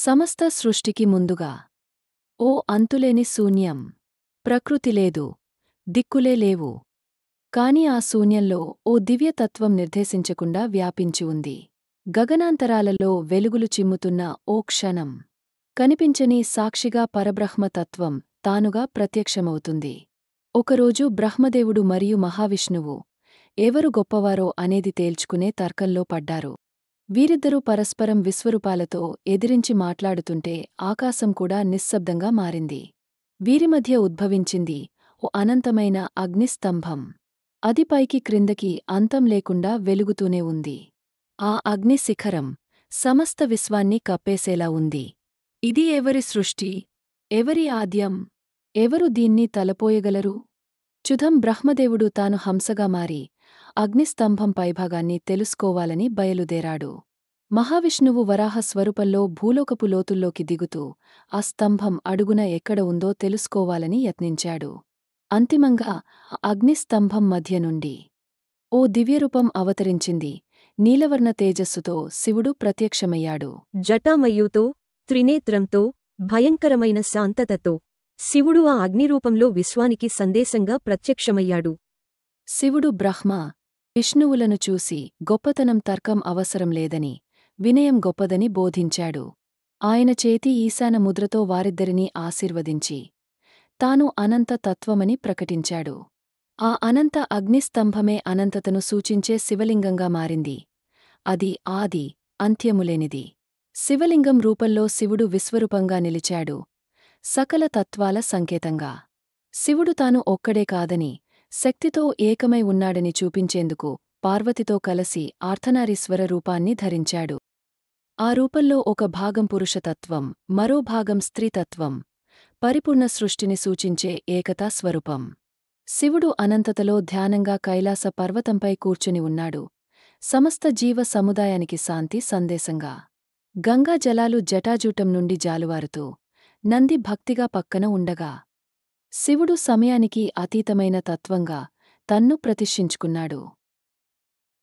సమస్త సృష్టికి ముందుగా ఓ అంతులేని శూన్యం. ప్రకృతి లేదు, దిక్కులే లేవు. కాని ఆ శూన్యంలో ఓ దివ్యతత్వం నిర్దేశించకుండా వ్యాపించి ఉంది. గగనాంతరాలలో వెలుగులు చిమ్ముతున్న ఓ క్షణం. కనిపించని సాక్షిగా పరబ్రహ్మతత్వం తానుగా ప్రత్యక్షమవుతుంది. ఒకరోజు బ్రహ్మదేవుడు మరియు మహావిష్ణువు ఎవరు గొప్పవారో అనేది తేల్చుకునే తర్కంలో పడ్డారు. వీరిద్దరూ పరస్పరం విశ్వరూపాలతో ఎదిరించి మాట్లాడుతుంటే ఆకాశం కూడా నిశ్శబ్దంగా మారింది. వీరి మధ్య ఉద్భవించింది ఓ అనంతమైన అగ్నిస్తంభం. అది పైకి క్రిందకి అంతం లేకుండా వెలుగుతూనే ఉంది. ఆ అగ్ని శిఖరం సమస్త విశ్వాన్ని కప్పేసేలా ఉంది. ఇది ఎవరి సృష్టి? ఎవరి ఆద్యం? ఎవరు దీన్ని తలపోయగలరు? చుధం బ్రహ్మదేవుడు తాను హంసగా మారి అగ్నిస్తంభం పైభాగాన్ని తెలుసుకోవాలని బయలుదేరాడు. మహావిష్ణువు వరాహ స్వరూపంలో భూలోకపు లోతుల్లోకి దిగుతూ ఆ స్తంభం అడుగున ఎక్కడ ఉందో తెలుసుకోవాలని యత్నించాడు. అంతిమంగా అగ్నిస్తంభం మధ్య నుండి ఓ దివ్యరూపం అవతరించింది. నీలవర్ణ తేజస్సుతో శివుడు ప్రత్యక్షమయ్యాడు. జటామయూతో, త్రినేత్రంతో, భయంకరమైన శాంతతతో శివుడు ఆ అగ్నిరూపంలో విశ్వానికి సందేశంగా ప్రత్యక్షమయ్యాడు. శివుడు బ్రహ్మ, విష్ణువులను చూసి గొప్పతనం తర్కం అవసరం లేదని, వినయం గొప్పదని బోధించాడు. ఆయన చేతి ఈశాన ముద్రతో వారిద్దరినీ ఆశీర్వదించి తాను అనంత తత్వమని ప్రకటించాడు. ఆ అనంత అగ్నిస్తంభమే అనంతతను సూచించే శివలింగంగా మారింది. అది ఆది, అంత్యములేనిది. శివలింగం రూపంలో శివుడు విశ్వరూపంగా నిలిచాడు, సకల తత్వాల సంకేతంగా. శివుడు తాను ఒక్కడే కాదని, శక్తితో ఏకమై ఉన్నాడని చూపించేందుకు పార్వతితో కలసి ఆర్ధనారీశ్వర రూపాన్ని ధరించాడు. ఆ రూపంలో ఒక భాగం పురుషతత్వం, మరో భాగం స్త్రీతత్వం, పరిపూర్ణ సృష్టిని సూచించే ఏకతా స్వరూపం. శివుడు అనంతతలో ధ్యానంగా కైలాస పర్వతంపై కూర్చుని ఉన్నాడు, సమస్త జీవ సముదాయానికి శాంతి సందేశంగా. గంగా జలాలు జటాజూటం నుండి జాలువారుతూ నంది భక్తిగా పక్కన ఉండగా శివుడు సమయానికి అతీతమైన తత్వంగా తన్ను ప్రతిష్ఠించుకున్నాడు.